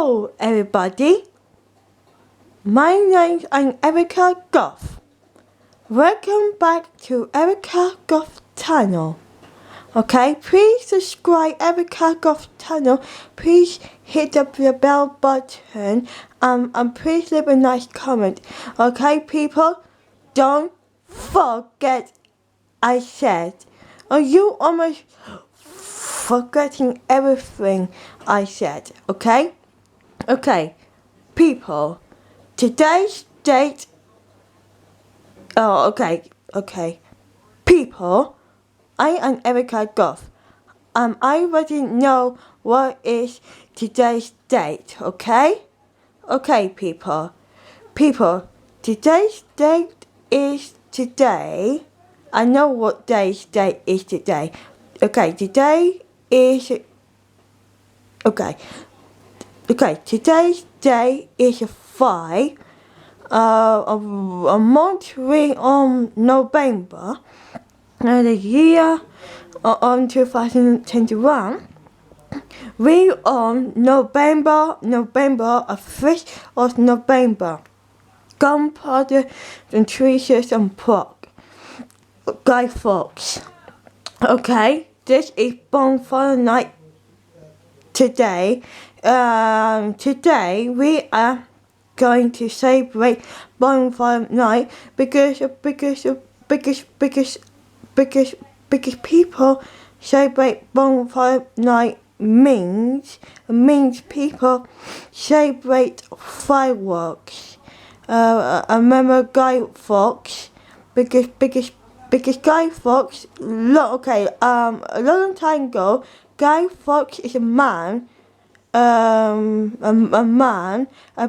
Hello everybody, my name's Erica Goth. Welcome back to Erica Goth channel. Okay, please subscribe Erica Goth channel. Please hit the bell button and please leave a nice comment. Okay people, don't forget I said. Are you almost forgetting everything I said? Okay? Okay, people, today's date, people, I am Erica Goth. I already know what is today's date, okay? Okay, people, today's date is today. I know what day's date is today. Okay, today is, today's day is 5 a month on November, the year on 2021. We on November, a 5th of November. Gunpowder and treasures and pork. Guy Fawkes. Okay, this is Bonfire night today. Today we are going to celebrate Bonfire night because people celebrate Bonfire night means people celebrate fireworks. I remember Guy Fawkes because Guy Fawkes, a long time ago, Guy Fawkes is a man,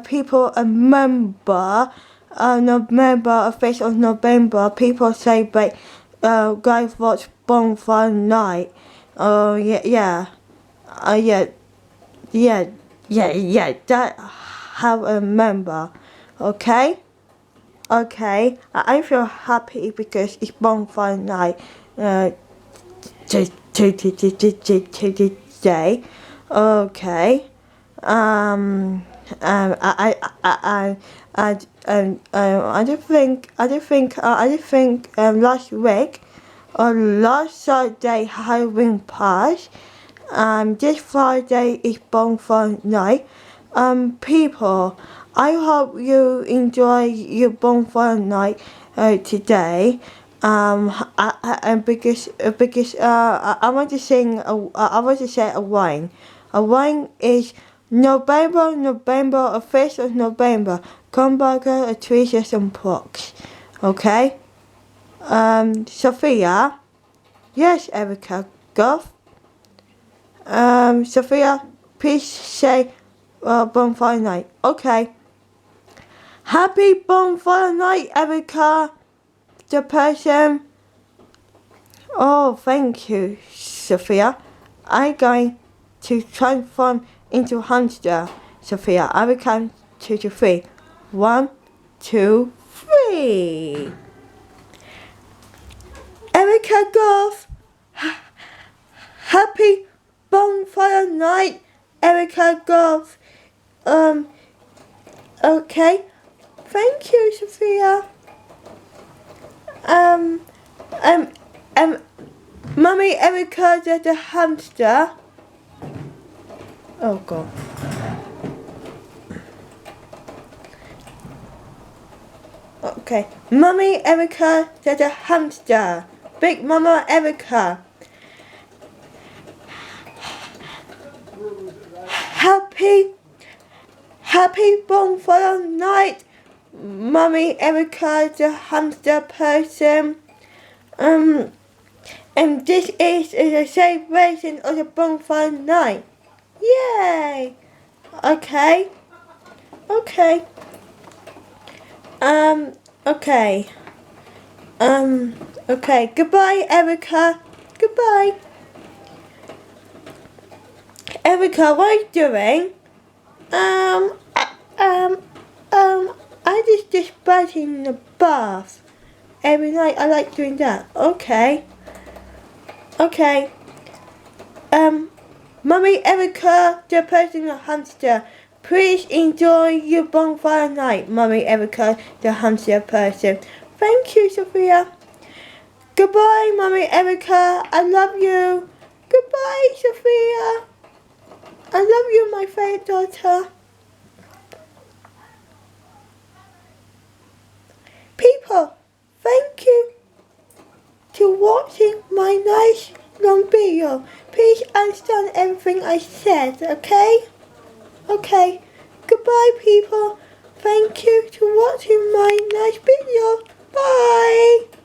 people, a member, a 5th of November, people celebrate Guy Fawkes Bonfire night. That have a member, okay? Okay, I feel happy because it's Bonfire night today. Okay. I just think last week or last Saturday Halloween passed. This Friday is Bonfire night. People, I hope you enjoy your Bonfire night today. Because I want to sing. I want to say a rhyme. A rhyme is November, a 5th of November. Hamburger, a treasures and porks. Okay. Sophia. Yes, Erica Goth. Sophia, please say Bonfire night. Okay. Happy Bonfire night, Erica. The person. Oh, thank you, Sophia. I'm going to transform into a hamster. Sophia, I will count 2 to 3. 1, 2, 3. Erica Goth. Happy Bonfire night, Erica Goth. Okay. Thank you, Sophia. Mummy Erica the hamster. Oh God. Okay. Mummy Erica the hamster. Big Mama Erica. Happy Bonfire night, Mummy Erica the hamster person. And this is a celebration of the Bonfire night. Yay! Okay. Okay. Okay. Goodbye, Erica. Goodbye. Erica, what are you doing? I just batting in the bath. Every night I like doing that. Okay. Okay. Mummy Erica, the person, a hamster. Please enjoy your bonfire night, Mummy Erica, the hamster person. Thank you, Sophia. Goodbye, Mummy Erica. I love you. Goodbye, Sophia. I love you, my favourite daughter. People, thank you for watching my nice long video. Please understand everything I said, okay? Okay. Goodbye, people. Thank you for watching my nice video. Bye.